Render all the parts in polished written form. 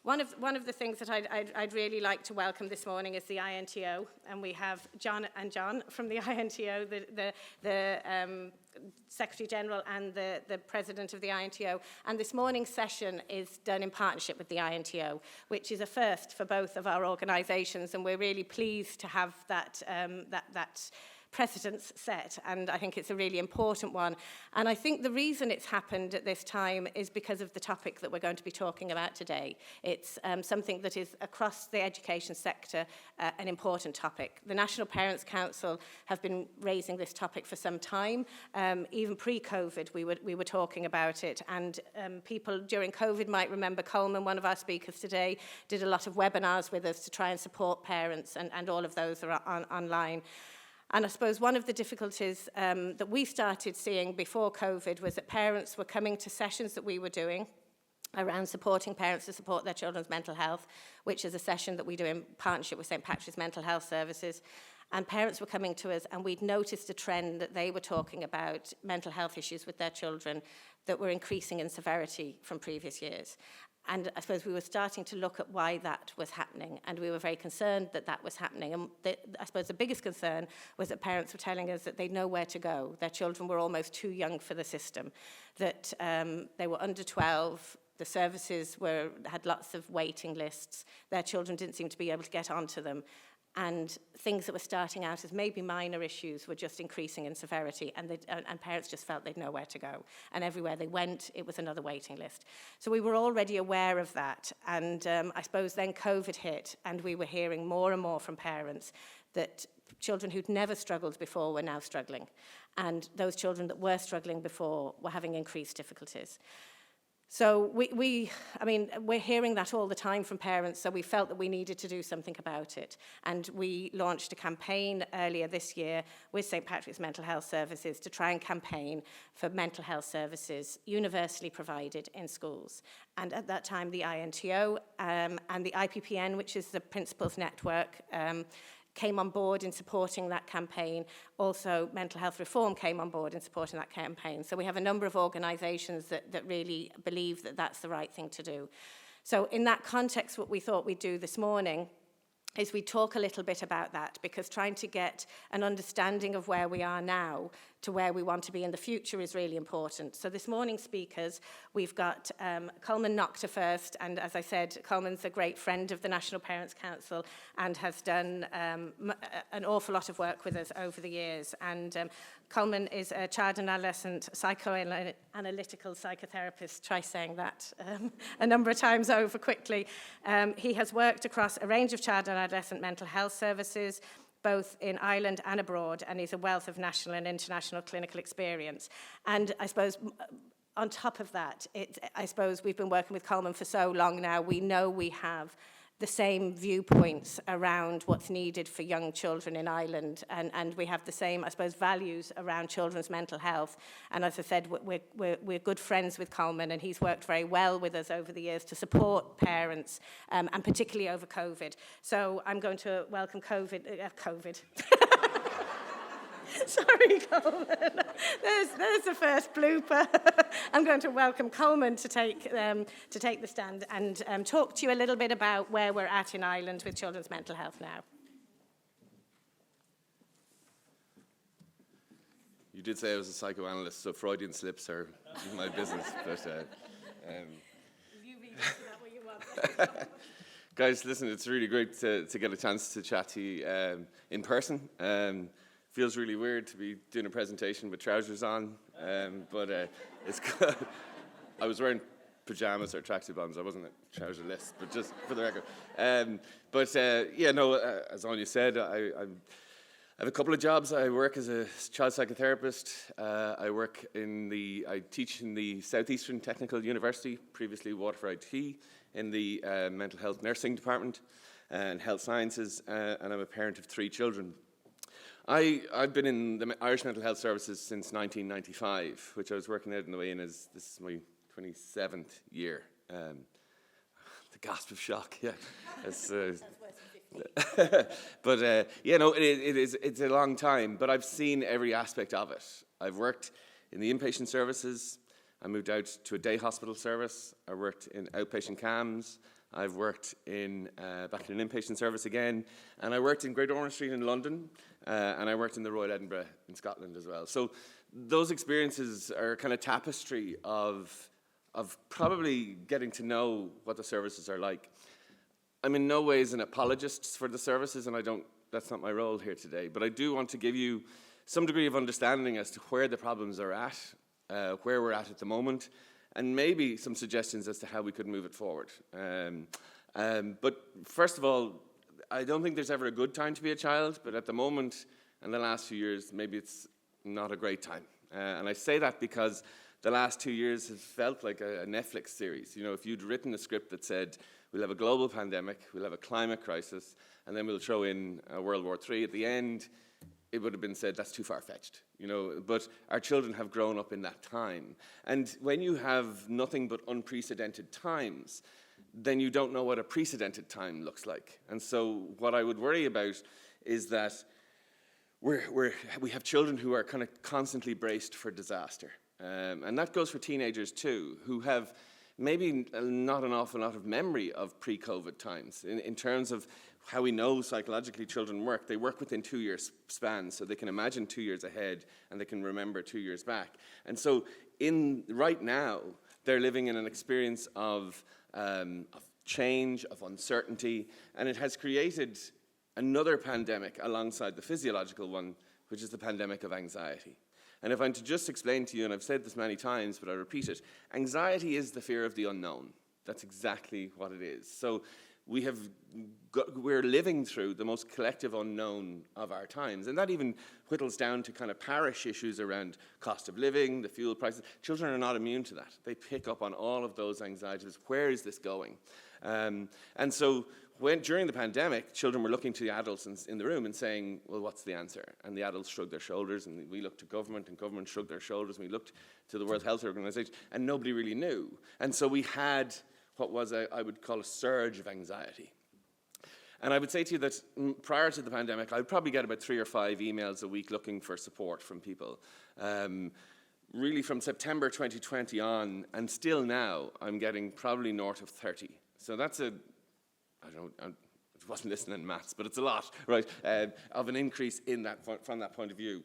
One of the things that I'd really like to welcome this morning is the INTO, and we have John from the INTO, the Secretary General and the President of the INTO. And this morning's session is done in partnership with the INTO, which is a first for both of our organisations, and we're really pleased to have that precedence set, and I think it's a really important one. And I think the reason it's happened at this time is because of the topic that we're going to be talking about today. It's something that is across the education sector an important topic. The National Parents Council have been raising this topic for some time. Even pre-COVID we were talking about it, and people during COVID might remember Colman, one of our speakers today, did a lot of webinars with us to try and support parents, and all of those are online. And I suppose one of the difficulties that we started seeing before COVID was that parents were coming to sessions that we were doing around supporting parents to support their children's mental health, which is a session that we do in partnership with St. Patrick's Mental Health Services. And parents were coming to us, and we'd noticed a trend that they were talking about mental health issues with their children that were increasing in severity from previous years. And I suppose we were starting to look at why that was happening, and we were very concerned that that was happening. And I suppose the biggest concern was that parents were telling us that they'd know where to go. Their children were almost too young for the system, that they were under 12, the services had lots of waiting lists, their children didn't seem to be able to get onto them, and things that were starting out as maybe minor issues were just increasing in severity, and parents just felt they'd know where to go. And everywhere they went, it was another waiting list. So we were already aware of that, and I suppose then COVID hit, and we were hearing more and more from parents that children who'd never struggled before were now struggling, and those children that were struggling before were having increased difficulties. So we're hearing that all the time from parents, so we felt that we needed to do something about it. And we launched a campaign earlier this year with St. Patrick's Mental Health Services to try and campaign for mental health services universally provided in schools. And at that time, the INTO and the IPPN, which is the Principals Network, came on board in supporting that campaign. Also, Mental Health Reform came on board in supporting that campaign. So we have a number of organisations that really believe that that's the right thing to do. So in that context, what we thought we'd do this morning is we talk a little bit about that, because trying to get an understanding of where we are now to where we want to be in the future is really important. So this morning's speakers, we've got Colman Noctor first, and as I said, Colman's a great friend of the National Parents Council and has done an awful lot of work with us over the years. And Colman is a child and adolescent psychoanalytical psychotherapist. Try saying that a number of times over quickly. He has worked across a range of child and adolescent mental health services, both in Ireland and abroad, and he's a wealth of national and international clinical experience. And I suppose on top of that, I suppose we've been working with Colman for so long now, we know we have the same viewpoints around what's needed for young children in Ireland, and we have the same, I suppose, values around children's mental health. And as I said, we're good friends with Colman, and he's worked very well with us over the years to support parents, and particularly over COVID. So I'm going to welcome COVID. Sorry, Colman. There's the first blooper. I'm going to welcome Colman to take the stand and talk to you a little bit about where we're at in Ireland with children's mental health now. You did say I was a psychoanalyst, so Freudian slips are my business. But You read into that what you want. guys, listen, it's really great to get a chance to chat to you in person. Feels really weird to be doing a presentation with trousers on, but it's good. I was wearing pajamas or tracksuit bottoms. I wasn't trouserless, but just for the record. As Anya said, I have a couple of jobs. I work as a child psychotherapist. I teach in the Southeastern Technical University, previously Waterford IT, in the mental health nursing department and health sciences, and I'm a parent of 3 children. I've been in the Irish Mental Health Services since 1995, which I was working out in the way in as this is my 27th year. The gasp of shock, yeah. It's it's a long time, but I've seen every aspect of it. I've worked in the inpatient services. I moved out to a day hospital service. I worked in outpatient CAMHS. I've worked in back in an inpatient service again, and I worked in Great Ormond Street in London, and I worked in the Royal Edinburgh in Scotland as well. So those experiences are a kind of tapestry of probably getting to know what the services are like. I'm in no ways an apologist for the services, and that's not my role here today, but I do want to give you some degree of understanding as to where the problems are at, where we're at the moment, and maybe some suggestions as to how we could move it forward. But first of all, I don't think there's ever a good time to be a child, but at the moment, in the last few years, maybe it's not a great time. And I say that because the last 2 years has felt like a Netflix series. You know, if you'd written a script that said, we'll have a global pandemic, we'll have a climate crisis, and then we'll throw in World War III at the end, it would have been said, that's too far-fetched, you know, but our children have grown up in that time. And when you have nothing but unprecedented times, then you don't know what a precedented time looks like. And so what I would worry about is that we have children who are kind of constantly braced for disaster. And that goes for teenagers too, who have maybe not an awful lot of memory of pre-COVID times in terms of how we know psychologically children work. They work within 2 years spans, so they can imagine 2 years ahead and they can remember 2 years back. And so right now, they're living in an experience of change, of uncertainty, and it has created another pandemic alongside the physiological one, which is the pandemic of anxiety. And if I'm to just explain to you, and I've said this many times, but I repeat it, anxiety is the fear of the unknown. That's exactly what it is. So we're living through the most collective unknown of our times. And that even whittles down to kind of parish issues around cost of living, the fuel prices. Children are not immune to that. They pick up on all of those anxieties. Where is this going? And so during the pandemic, children were looking to the adults in the room and saying, well, what's the answer? And the adults shrugged their shoulders, and we looked to government, and government shrugged their shoulders, and we looked to the World Health Organization, and nobody really knew. And so we had what was, I would call, a surge of anxiety. And I would say to you that prior to the pandemic, I'd probably get about 3 or 5 emails a week looking for support from people. Really from September 2020 on, and still now, I'm getting probably north of 30. So that's I wasn't listening in maths, but it's a lot, right, of an increase in that from that point of view.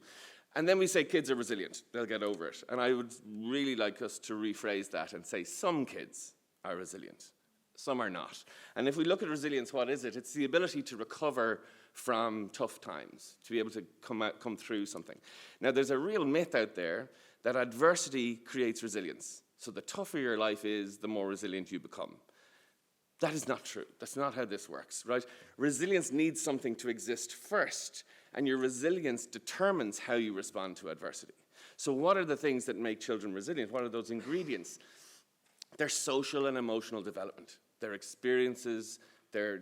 And then we say kids are resilient, they'll get over it. And I would really like us to rephrase that and say some kids are resilient, some are not. And if we look at resilience, what is it? It's the ability to recover from tough times, to be able to come through something. Now, there's a real myth out there that adversity creates resilience. So the tougher your life is, the more resilient you become. That is not true. That's not how this works, right? Resilience needs something to exist first, and your resilience determines how you respond to adversity. So what are the things that make children resilient? What are those ingredients? Their social and emotional development, their experiences, their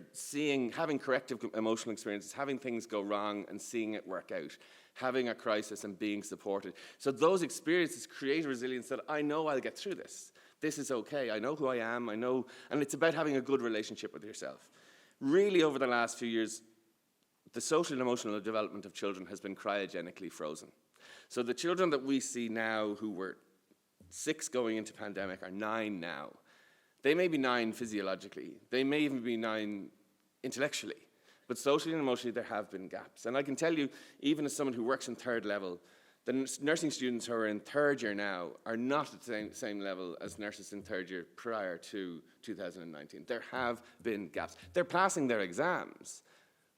having corrective emotional experiences, having things go wrong and seeing it work out, having a crisis and being supported. So those experiences create resilience that I know I'll get through this. This is okay, I know who I am, I know, and it's about having a good relationship with yourself. Really, over the last few years, the social and emotional development of children has been cryogenically frozen. So the children that we see now who were 6 going into pandemic are 9 now. They may be 9 physiologically, they may even be 9 intellectually, but socially and emotionally there have been gaps. And I can tell you, even as someone who works in 3rd level, the nursing students who are in 3rd year now are not at the same level as nurses in 3rd year prior to 2019. There have been gaps. They're passing their exams,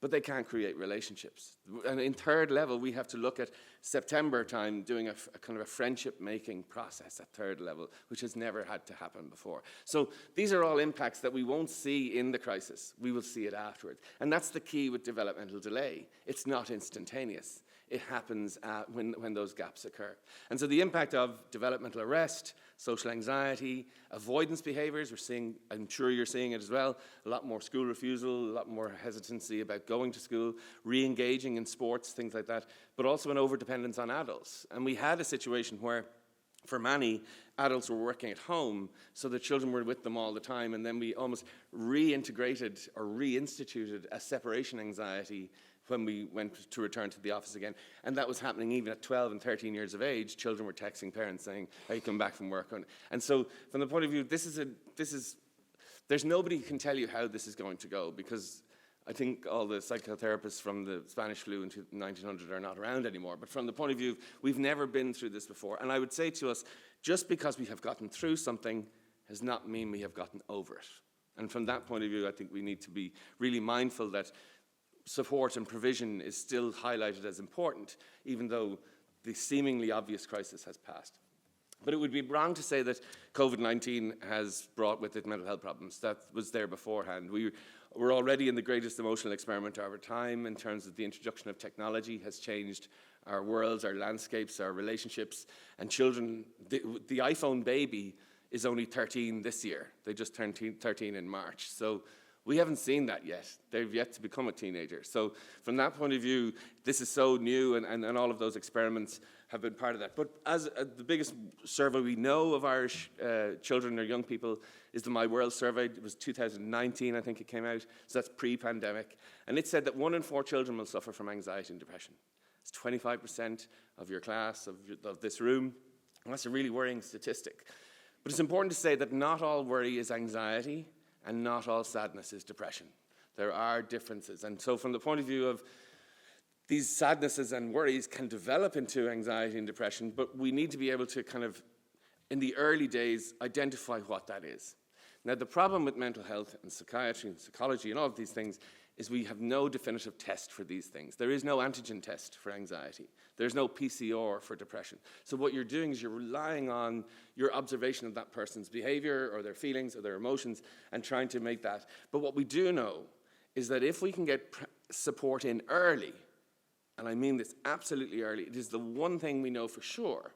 but they can't create relationships. And in 3rd level, we have to look at September time doing a kind of a friendship-making process at 3rd level, which has never had to happen before. So these are all impacts that we won't see in the crisis. We will see it afterwards. And that's the key with developmental delay. It's not instantaneous. It happens when those gaps occur. And so the impact of developmental arrest, social anxiety, avoidance behaviors, we're seeing, I'm sure you're seeing it as well, a lot more school refusal, a lot more hesitancy about going to school, re-engaging in sports, things like that, but also an overdependence on adults. And we had a situation where, for many, adults were working at home, so the children were with them all the time, and then we almost reintegrated or reinstituted a separation anxiety when we went to return to the office again. And that was happening even at 12 and 13 years of age. Children were texting parents saying, are you coming back from work? And so from the point of view, this is There's nobody who can tell you how this is going to go, because I think all the psychotherapists from the Spanish flu in 1900 are not around anymore. But from the point of view, we've never been through this before. And I would say to us, just because we have gotten through something does not mean we have gotten over it. And from that point of view, I think we need to be really mindful that support and provision is still highlighted as important, even though the seemingly obvious crisis has passed. But it would be wrong to say that COVID-19 has brought with it mental health problems. That was there beforehand. We're already in the greatest emotional experiment of our time in terms of the introduction of technology has changed our worlds, our landscapes, our relationships, and children. The iPhone baby is only 13 this year. They just turned 13 in March. So we haven't seen that yet. They've yet to become a teenager. So from that point of view, this is so new, and all of those experiments have been part of that. But as the biggest survey we know of Irish children or young people is the My World survey. It was 2019, I think it came out. So that's pre-pandemic. And it said that 1 in 4 children will suffer from anxiety and depression. It's 25% of your class, of this room. And that's a really worrying statistic. But it's important to say that not all worry is anxiety, and not all sadness is depression. There are differences. And so from the point of view of these sadnesses and worries can develop into anxiety and depression, but we need to be able to kind of, in the early days, identify what that is. Now, the problem with mental health and psychiatry and psychology and all of these things is we have no definitive test for these things. There is no antigen test for anxiety. There's no PCR for depression. So what you're doing is you're relying on your observation of that person's behavior or their feelings or their emotions and trying to make that. But what we do know is that if we can get support in early, and I mean this absolutely early, it is the one thing we know for sure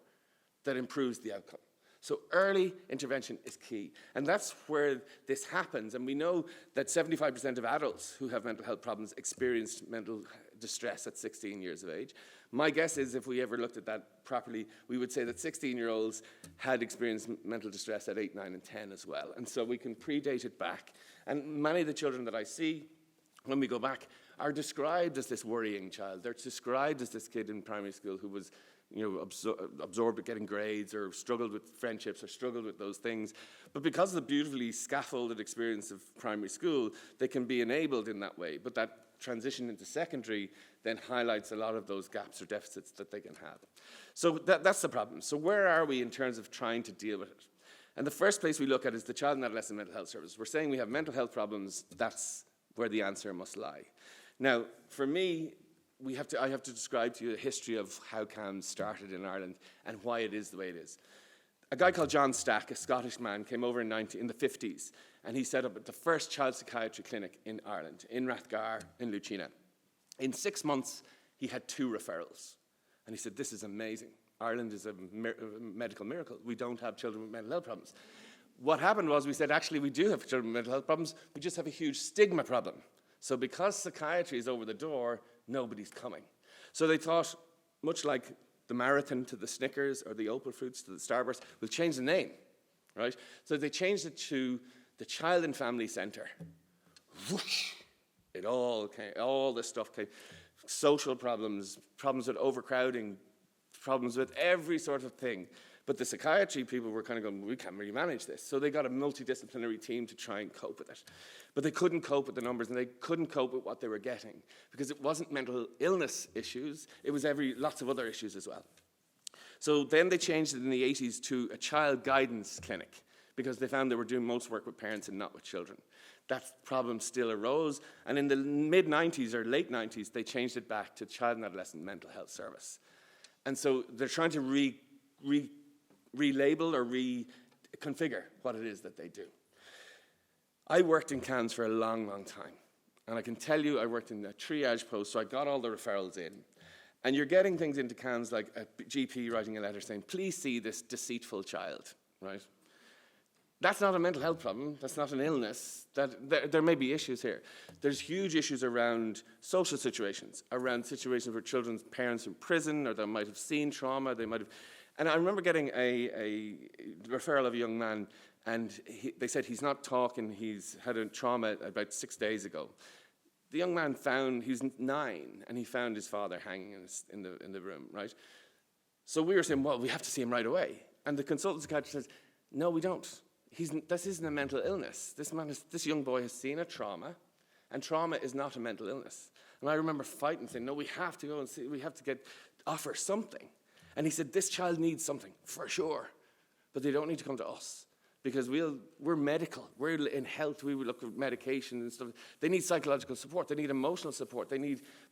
that improves the outcome. So early intervention is key. And that's where this happens. And we know that 75% of adults who have mental health problems experienced mental distress at 16 years of age. My guess is if we ever looked at that properly, we would say that 16-year-olds had experienced mental distress at 8, 9, and 10 as well. And so we can predate it back. And many of the children that I see, when we go back, are described as this worrying child. They're described as this kid in primary school who was absorbed with getting grades or struggled with friendships or struggled with those things. But because of the beautifully scaffolded experience of primary school, they can be enabled in that way. But that transition into secondary then highlights a lot of those gaps or deficits that they can have. So that's the problem. So where are we in terms of trying to deal with it? And the first place we look at is the Child and Adolescent Mental Health Service. We're saying we have mental health problems. That's where the answer must lie. Now, for me, I have to describe to you the history of how CAMHS started in Ireland and why it is the way it is. A guy called John Stack, a Scottish man, came over in the 50s, and he set up the first child psychiatry clinic in Ireland, in Rathgar, in Lucina. In 6 months, he had 2 referrals. And he said, this is amazing. Ireland is a medical miracle. We don't have children with mental health problems. What happened was we said, actually, we do have children with mental health problems. We just have a huge stigma problem. So because psychiatry is over the door, nobody's coming. So they thought, much like the marathon to the Snickers or the Opal Fruits to the Starburst, we'll change the name, right? So they changed it to the Child and Family Centre. Whoosh! It all came, all this stuff came. Social problems, problems with overcrowding, problems with every sort of thing. But the psychiatry people were kind of going, we can't really manage this. So they got a multidisciplinary team to try and cope with it. But they couldn't cope with the numbers, and they couldn't cope with what they were getting, because it wasn't mental illness issues, it was lots of other issues as well. So then they changed it in the 80s to a child guidance clinic, because they found they were doing most work with parents and not with children. That problem still arose, and in the mid-90s or late 90s, they changed it back to Child and Adolescent Mental Health Service. And so they're trying to relabel or reconfigure what it is that they do. I worked in CAMHS for a long, long time. And I can tell you I worked in a triage post, so I got all the referrals in. And you're getting things into CAMHS like a GP writing a letter saying, please see this deceitful child, right? That's not a mental health problem. That's not an illness. There may be issues here. There's huge issues around social situations, around situations where children's parents in prison, or they might have seen trauma, And I remember getting a referral of a young man, and they said he's not talking, he's had a trauma about 6 days ago. The young man he was 9, and he found his father hanging in the room, right? So we were saying, well, we have to see him right away. And the consultant psychiatrist says, no, we don't. this isn't a mental illness. This young boy has seen a trauma, and trauma is not a mental illness. And I remember fighting, saying, no, we have to go and see, we have to offer something. And he said, this child needs something, for sure, but they don't need to come to us. Because we're medical, we're in health, we would look at medication and stuff. They need psychological support, they need emotional support,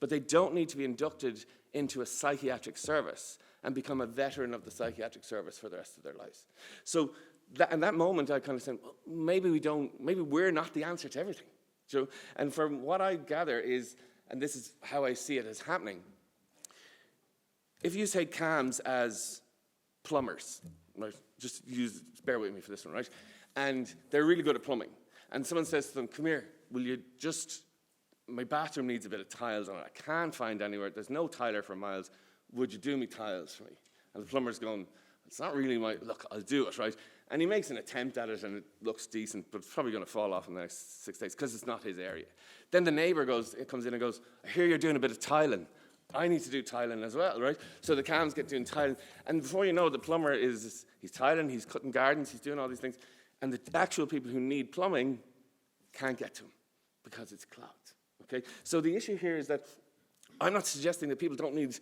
but they don't need to be inducted into a psychiatric service and become a veteran of the psychiatric service for the rest of their lives. So in that moment, I kind of said, well, maybe we're not the answer to everything. So, and from what I gather is, and this is how I see it as happening, if you say CAMHS as plumbers, right? Just bear with me for this one, right? And they're really good at plumbing. And someone says to them, come here, my bathroom needs a bit of tiles on it. I can't find anywhere. There's no tiler for miles. Would you do me tiles for me? And the plumber's going, it's not really look, I'll do it, right? And he makes an attempt at it and it looks decent, but it's probably going to fall off in the next 6 days because it's not his area. Then the neighbor comes in and goes, I hear you're doing a bit of tiling. I need to do tiling as well, right? So the CAMHS get doing tiling. And before you know it, the plumber he's tiling, he's cutting gardens, he's doing all these things. And the actual people who need plumbing can't get to him because it's clogged, okay? So the issue here is that I'm not suggesting that people don't need,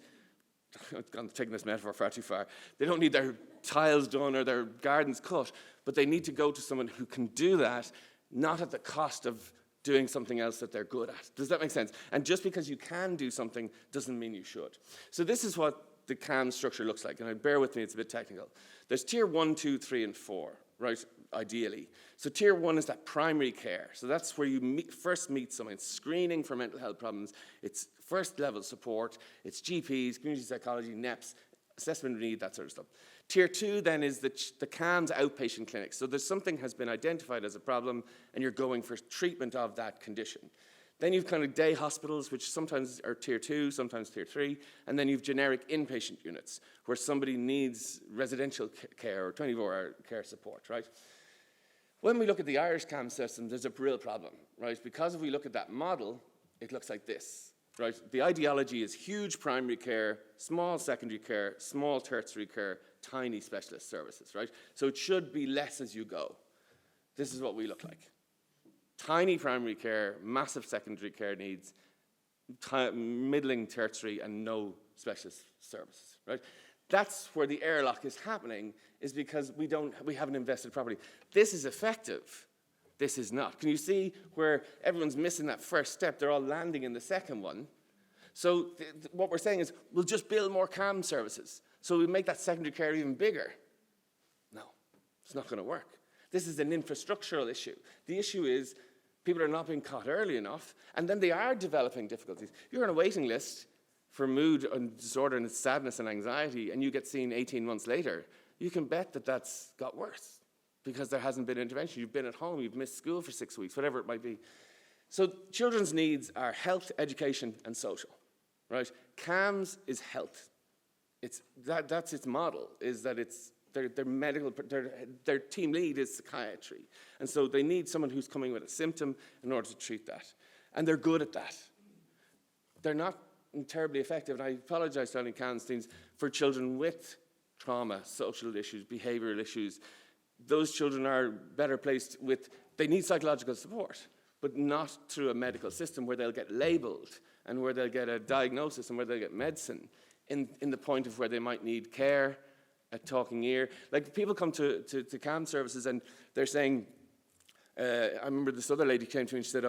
I'm taking this metaphor far too far, they don't need their tiles done or their gardens cut, but they need to go to someone who can do that, not at the cost of doing something else that they're good at. Does that make sense? And just because you can do something doesn't mean you should. So this is what the CAMHS structure looks like, and bear with me, it's a bit technical. There's tier 1, 2, 3, and 4, right, ideally. So tier 1 is that primary care. So that's where you first meet someone. It's screening for mental health problems. It's first level support. It's GPs, community psychology, NEPs, assessment of need, that sort of stuff. Tier 2 then is the CAMHS outpatient clinic. So there's something has been identified as a problem and you're going for treatment of that condition. Then you've kind of day hospitals, which sometimes are tier 2, sometimes tier 3, and then you've generic inpatient units where somebody needs residential care or 24-hour care support, right? When we look at the Irish CAMHS system, there's a real problem, right? Because if we look at that model, it looks like this. Right? The ideology is huge primary care, small secondary care, small tertiary care, tiny specialist services, right? So it should be less as you go. This is what we look like. Tiny primary care, massive secondary care needs, middling tertiary, and no specialist services, right? That's where the airlock is happening, is because we haven't invested properly. This is effective. This is not. Can you see where everyone's missing that first step? They're all landing in the second one. So what we're saying is, we'll just build more CAMHS services. So we make that secondary care even bigger. No, it's not going to work. This is an infrastructural issue. The issue is, people are not being caught early enough, and then they are developing difficulties. You're on a waiting list for mood and disorder and sadness and anxiety, and you get seen 18 months later. You can bet that that's got worse, because there hasn't been intervention. You've been at home, you've missed school for 6 weeks, whatever it might be. So children's needs are health, education, and social, right? CAMHS is health. That's its model, is that their medical, their team lead is psychiatry. And so they need someone who's coming with a symptom in order to treat that. And they're good at that. They're not terribly effective, and I apologize to any CAMHS teams, for children with trauma, social issues, behavioral issues. Those children are better placed they need psychological support, but not through a medical system where they'll get labeled and where they'll get a diagnosis and where they'll get medicine in the point of where they might need care, a talking ear. Like, people come to CAMHS services and they're saying, I remember this other lady came to me and she said,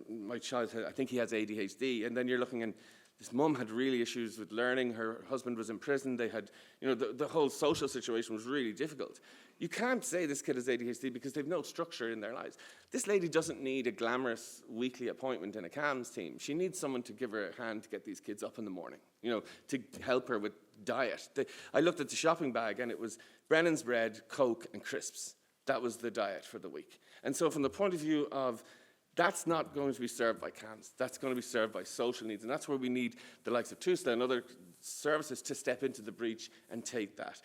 my child, I think he has ADHD. And then you're looking and this mum had really issues with learning. Her husband was in prison. They had, the whole social situation was really difficult. You can't say this kid has ADHD because they've no structure in their lives. This lady doesn't need a glamorous weekly appointment in a CAMHS team. She needs someone to give her a hand to get these kids up in the morning, to help her with diet. I looked at the shopping bag and it was Brennan's bread, Coke, and crisps. That was the diet for the week. And so from the point of view of, that's not going to be served by CAMHS. That's going to be served by social needs. And that's where we need the likes of TUSLA and other services to step into the breach and take that.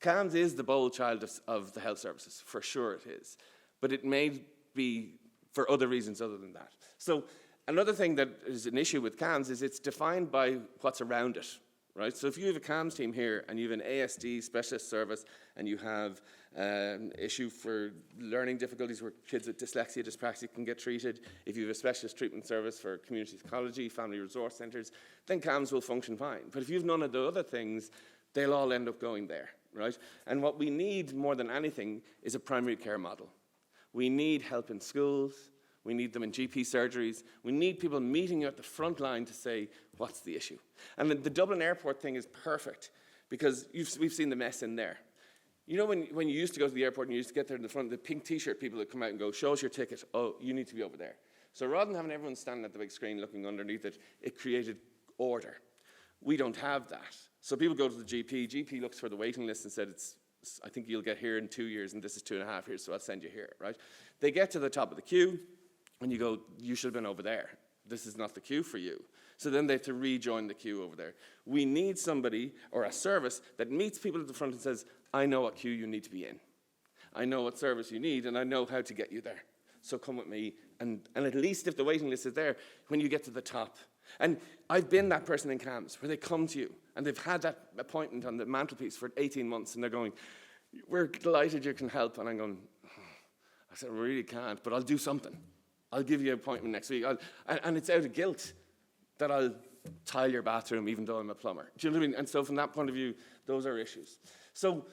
CAMHS is the bold child of the health services, for sure it is. But it may be for other reasons other than that. So another thing that is an issue with CAMHS is it's defined by what's around it. right? So if you have a CAMHS team here and you have an ASD specialist service and you have an issue for learning difficulties where kids with dyslexia, dyspraxia can get treated, if you have a specialist treatment service for community psychology, family resource centres, then CAMHS will function fine. But if you have none of the other things, they'll all end up going there, right? And what we need more than anything is a primary care model. We need help in schools. We need them in GP surgeries. We need people meeting you at the front line to say, what's the issue? And the Dublin airport thing is perfect because we've seen the mess in there. You know when you used to go to the airport and you used to get there in the front, the pink T-shirt people would come out and go, show us your ticket. Oh, you need to be over there. So rather than having everyone standing at the big screen looking underneath it, it created order. We don't have that. So people go to the GP. GP looks for the waiting list and said, I think you'll get here in 2 years and this is 2.5 years, so I'll send you here, right? They get to the top of the queue. And you go, you should have been over there. This is not the queue for you. So then they have to rejoin the queue over there. We need somebody or a service that meets people at the front and says, I know what queue you need to be in. I know what service you need, and I know how to get you there. So come with me. And at least if the waiting list is there, when you get to the top. And I've been that person in CAMHS where they come to you, and they've had that appointment on the mantelpiece for 18 months, and they're going, we're delighted you can help. And I'm going, I said, I really can't, but I'll do something. I'll give you an appointment next week. And it's out of guilt that I'll tile your bathroom even though I'm a plumber. Do you know what I mean? And so from that point of view, those are issues. So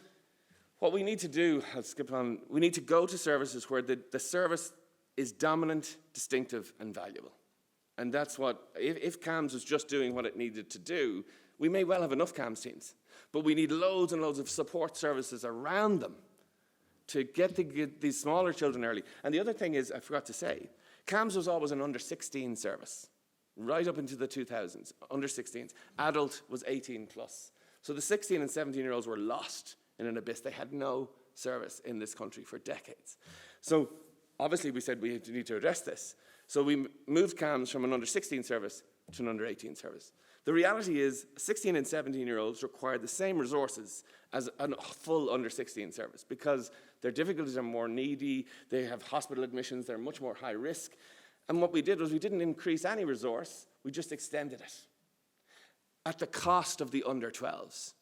what we need to do, I'll skip on, we need to go to services where the service is dominant, distinctive, and valuable. And that's what, if CAMHS was just doing what it needed to do, we may well have enough CAMHS teams. But we need loads and loads of support services around them to get these smaller children early. And the other thing is, I forgot to say, CAMHS was always an under-16 service, right up into the 2000s, under-16s. Adult was 18 plus. So the 16 and 17-year-olds were lost in an abyss. They had no service in this country for decades. So obviously we said we need to address this. So we moved CAMHS from an under-16 service to an under-18 service. The reality is 16 and 17-year-olds require the same resources as a full under-16 service because their difficulties are more needy, they have hospital admissions, they're much more high risk. And what we did was we didn't increase any resource, we just extended it at the cost of the under-12s.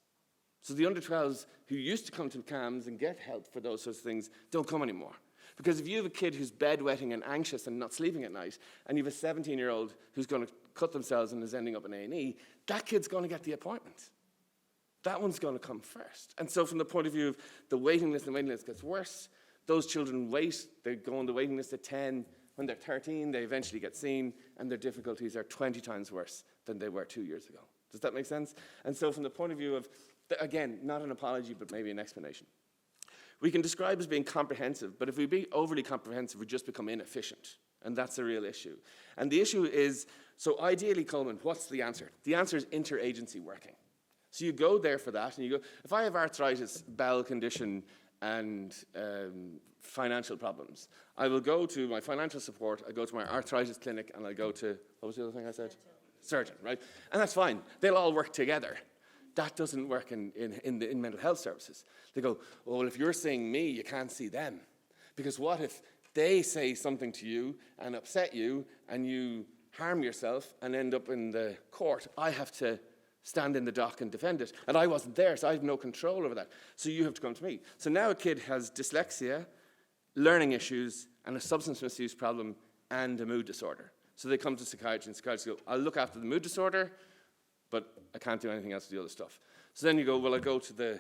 So the under-12s who used to come to CAMHS and get help for those sorts of things don't come anymore. Because if you have a kid who's bedwetting and anxious and not sleeping at night, and you have a 17-year-old who's going to cut themselves and is ending up in A&E, that kid's going to get the appointment. That one's going to come first. And so from the point of view of the waiting list, gets worse. Those children wait, they go on the waiting list at 10. When they're 13, they eventually get seen, and their difficulties are 20 times worse than they were 2 years ago. Does that make sense? And so from the point of view of, again, not an apology, but maybe an explanation. We can describe as being comprehensive, but if we be overly comprehensive, we just become inefficient. And that's a real issue. And the issue is, so ideally, Colman, what's the answer? The answer is interagency working. So you go there for that, and you go, if I have arthritis, bowel condition, and financial problems, I will go to my financial support, I go to my arthritis clinic, and I go to, what was the other thing I said? Surgeon, right? And that's fine. They'll all work together. That doesn't work in mental health services. They go, oh, well, if you're seeing me, you can't see them. Because what if they say something to you and upset you and you harm yourself and end up in the court? I have to stand in the dock and defend it. And I wasn't there, so I have no control over that. So you have to come to me. So now a kid has dyslexia, learning issues, and a substance misuse problem and a mood disorder. So they come to psychiatry, and psychiatrists go, I'll look after the mood disorder, but I can't do anything else with the other stuff. So then you go, well, I go to the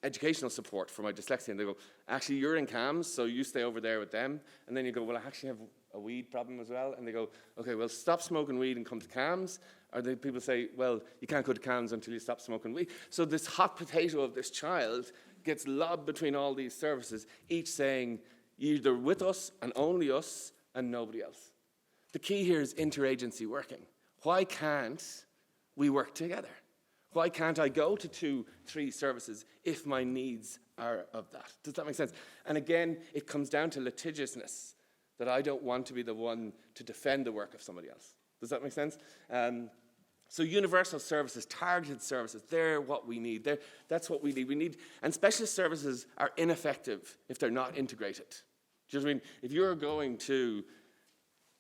educational support for my dyslexia, and they go, actually, you're in CAMHS, so you stay over there with them. And then you go, well, I actually have a weed problem as well. And they go, okay, well, stop smoking weed and come to CAMHS. Or the people say, well, you can't go to CAMHS until you stop smoking weed. So this hot potato of this child gets lobbed between all these services, each saying, you're either with us and only us and nobody else. The key here is interagency working. Why can't we work together? Why can't I go to 2, 3 services if my needs are of that? Does that make sense? And again, it comes down to litigiousness, that I don't want to be the one to defend the work of somebody else. Does that make sense? So universal services, targeted services, they're what we need. That's what we need. And specialist services are ineffective if they're not integrated. Do you know what I mean? If you're going to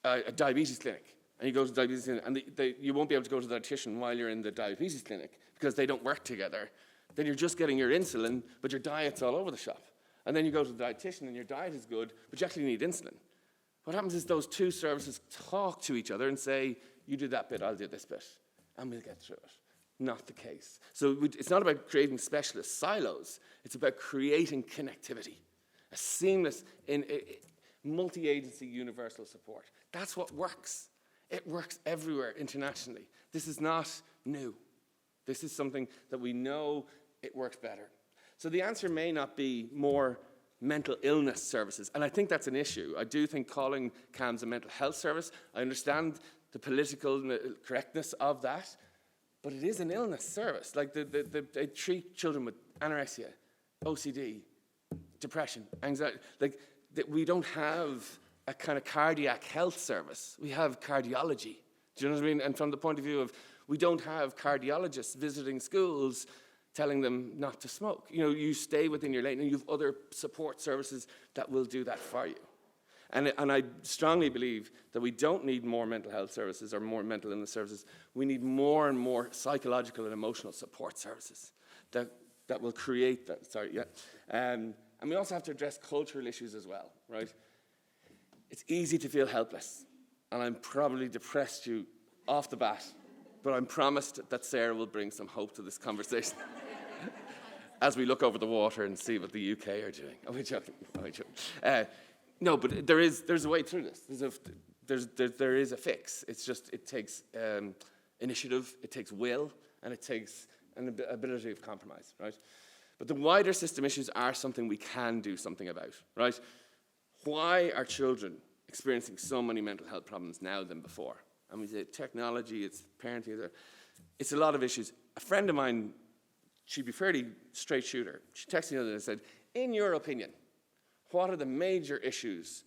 a diabetes clinic, and you go to the diabetes clinic, and you won't be able to go to the dietitian while you're in the diabetes clinic because they don't work together. Then you're just getting your insulin, but your diet's all over the shop. And then you go to the dietitian and your diet is good, but you actually need insulin. What happens is those two services talk to each other and say, you do that bit, I'll do this bit, and we'll get through it. Not the case. So it's not about creating specialist silos. It's about creating connectivity, a seamless, multi-agency universal support. That's what works. It works everywhere internationally. This is not new. This is something that we know it works better. So the answer may not be more mental illness services, and I think that's an issue. I do think calling CAMHS a mental health service, I understand the political correctness of that, but it is an illness service. Like they treat children with anorexia, OCD, depression, anxiety. Like we don't have a kind of cardiac health service. We have cardiology. Do you know what I mean? And from the point of view of, we don't have cardiologists visiting schools telling them not to smoke. You know, you stay within your lane and you have other support services that will do that for you. And I strongly believe that we don't need more mental health services or more mental illness services. We need more and more psychological and emotional support services that will create that. And we also have to address cultural issues as well, right? It's easy to feel helpless. And I'm probably depressed you off the bat, but I'm promised that Sarah will bring some hope to this conversation as we look over the water and see what the UK are doing. Oh, we're joking. No, but there's a way through this. There is a fix. It's just, it takes initiative, it takes will, and it takes an ability of compromise, right? But the wider system issues are something we can do something about, right? Why are children experiencing so many mental health problems now than before? I mean, it's technology, it's parenting, it's a lot of issues. A friend of mine, she'd be fairly straight shooter. She texted me the other day and said, in your opinion, what are the major issues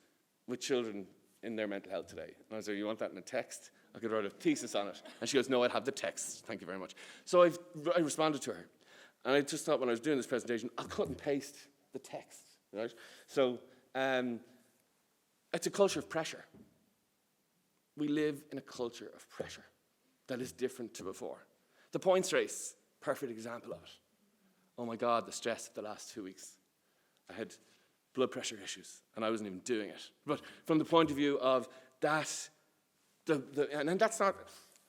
with children in their mental health today? And I was like, you want that in a text? I could write a thesis on it. And she goes, no, I'd have the text. Thank you very much. So I responded to her. And I just thought when I was doing this presentation, I'll cut and paste the text, right? So it's a culture of pressure. We live in a culture of pressure that is different to before. The points race, perfect example of it. Oh my God, the stress of the last 2 weeks. I had blood pressure issues, and I wasn't even doing it. But from the point of view of that, and that's not,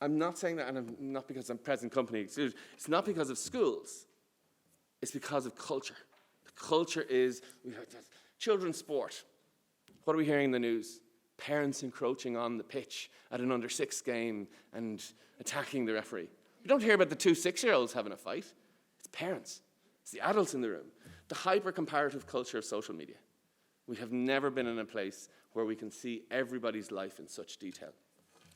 I'm not saying that, and I'm not because I'm present company, it's not because of schools, it's because of culture. The culture is, we have children's sport. What are we hearing in the news? Parents encroaching on the pitch at an under-6 game and attacking the referee. We don't hear about the 2 6-year-olds having a fight. It's parents. It's the adults in the room. The hyper-comparative culture of social media. We have never been in a place where we can see everybody's life in such detail.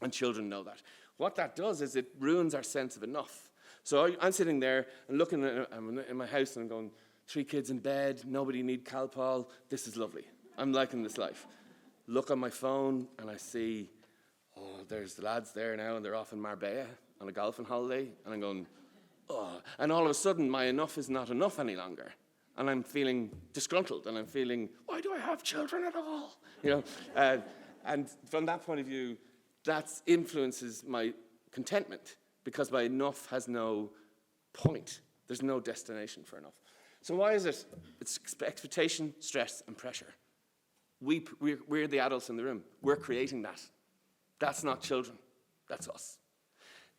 And children know that. What that does is it ruins our sense of enough. So I'm sitting there and looking in my house and I'm going, 3 kids in bed, nobody need Calpol, this is lovely. I'm liking this life. Look on my phone and I see, oh, there's the lads there now and they're off in Marbella on a golfing holiday. And I'm going, oh. And all of a sudden, my enough is not enough any longer. And I'm feeling disgruntled and I'm feeling, why do I have children at all? You know, and from that point of view, that influences my contentment because my enough has no point. There's no destination for enough. So why is it? It's expectation, stress, and pressure. We're the adults in the room. We're creating that. That's not children. That's us.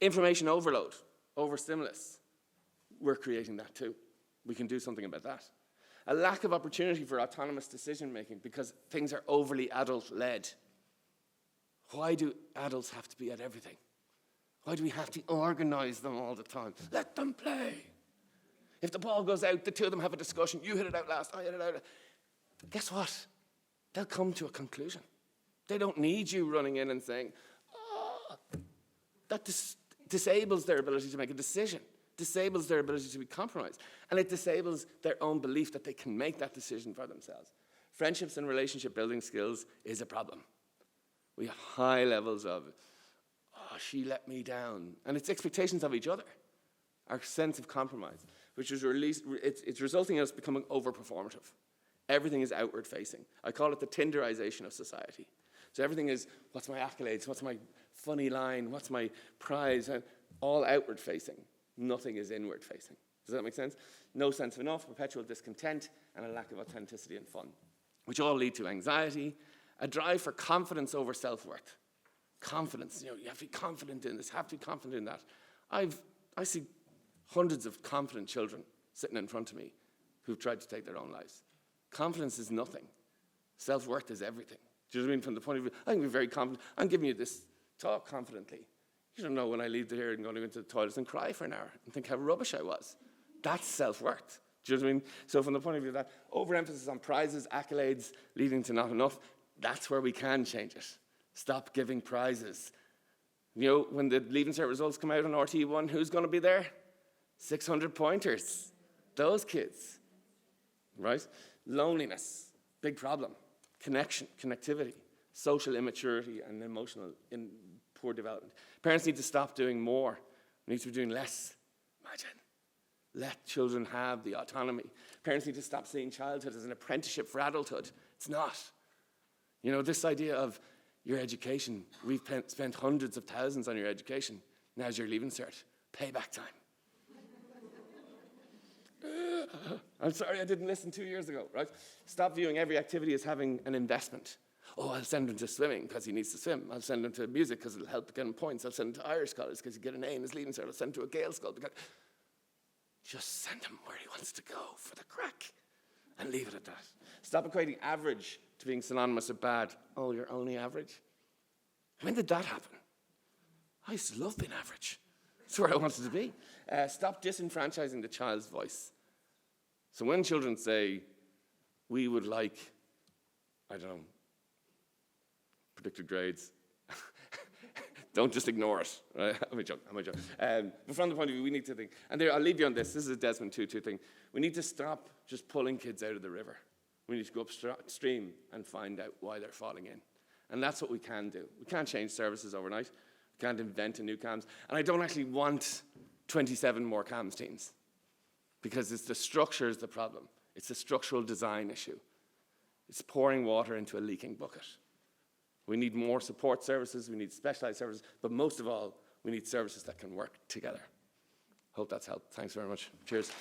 Information overload, overstimulus. We're creating that too. We can do something about that. A lack of opportunity for autonomous decision-making because things are overly adult-led. Why do adults have to be at everything? Why do we have to organize them all the time? Let them play. If the ball goes out, the two of them have a discussion. You hit it out last, I hit it out. Guess what? They'll come to a conclusion. They don't need you running in and saying, oh, that disables their ability to make a decision, disables their ability to be compromised, and it disables their own belief that they can make that decision for themselves. Friendships and relationship building skills is a problem. We have high levels of, oh, she let me down, and it's expectations of each other, our sense of compromise, which is it's resulting in us becoming over-performative. Everything is outward-facing. I call it the Tinderization of society. So everything is, what's my accolades, what's my funny line, what's my prize, and all outward facing. Nothing is inward facing. Does that make sense? No sense of enough, perpetual discontent, and a lack of authenticity and fun, which all lead to anxiety, a drive for confidence over self-worth. Confidence, you have to be confident in this, have to be confident in that. I see hundreds of confident children sitting in front of me who've tried to take their own lives. Confidence is nothing. Self-worth is everything. Do you know what I mean? From the point of view, I can be very confident. I'm giving you this talk confidently. You don't know when I leave here and go into the toilets and cry for an hour and think how rubbish I was. That's self-worth. Do you know what I mean? So from the point of view of that, overemphasis on prizes, accolades, leading to not enough, that's where we can change it. Stop giving prizes. When the Leaving Cert results come out on RT1, who's going to be there? 600 pointers. Those kids, right? Loneliness, big problem. Connectivity, social immaturity, and emotional poor development. Parents need to stop doing more. We need to be doing less. Imagine. Let children have the autonomy. Parents need to stop seeing childhood as an apprenticeship for adulthood. It's not. This idea of your education, we've spent hundreds of thousands on your education. Now's your Leaving Cert. Payback time. I'm sorry I didn't listen 2 years ago, right? Stop viewing every activity as having an investment. Oh, I'll send him to swimming because he needs to swim. I'll send him to music because it'll help get him points. I'll send him to Irish college because he'll get an A in his Leaving Cert. I'll send him to a Gael school because... Just send him where he wants to go for the crack and leave it at that. Stop equating average to being synonymous with bad. Oh, you're only average? When did that happen? I used to love being average. That's where I wanted to be. Stop disenfranchising the child's voice. So when children say, we would like, I don't know, predicted grades, don't just ignore it. Right? I'm a joke. But from the point of view, we need to think, and I'll leave you on this. This is a Desmond Tutu thing. We need to stop just pulling kids out of the river. We need to go upstream and find out why they're falling in. And that's what we can do. We can't change services overnight. We can't invent a new CAMHS. And I don't actually want 27 more CAMHS teams because it's the structure is the problem. It's a structural design issue. It's pouring water into a leaking bucket. We need more support services, we need specialized services, but most of all, we need services that can work together. Hope that's helped. Thanks very much. Cheers.